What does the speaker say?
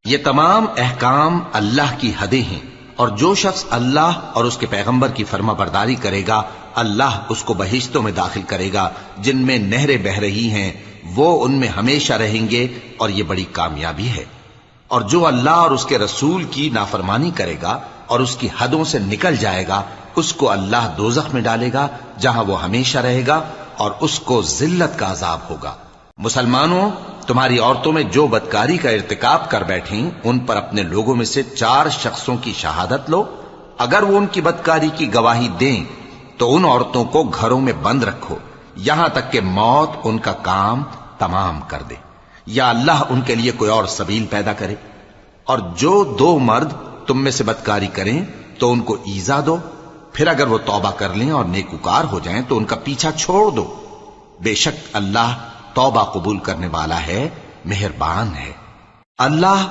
یہ تمام احکام اللہ کی حدیں ہیں، اور جو شخص اللہ اور اس کے پیغمبر کی فرما برداری کرے گا اللہ اس کو بہشتوں میں داخل کرے گا جن میں نہریں بہہ رہی ہیں، وہ ان میں ہمیشہ رہیں گے، اور یہ بڑی کامیابی ہے۔ اور جو اللہ اور اس کے رسول کی نافرمانی کرے گا اور اس کی حدوں سے نکل جائے گا اس کو اللہ دوزخ میں ڈالے گا جہاں وہ ہمیشہ رہے گا، اور اس کو ذلت کا عذاب ہوگا۔ مسلمانوں، تمہاری عورتوں میں جو بدکاری کا ارتکاب کر بیٹھیں ان پر اپنے لوگوں میں سے 4 شخصوں کی شہادت لو۔ اگر وہ ان کی بدکاری کی گواہی دیں تو ان عورتوں کو گھروں میں بند رکھو یہاں تک کہ موت ان کا کام تمام کر دے، یا اللہ ان کے لیے کوئی اور سبیل پیدا کرے۔ اور جو 2 مرد تم میں سے بدکاری کریں تو ان کو ایذا دو، پھر اگر وہ توبہ کر لیں اور نیکوکار ہو جائیں تو ان کا پیچھا چھوڑ دو۔ بے شک اللہ توبہ قبول کرنے والا ہے، مہربان ہے۔ اللہ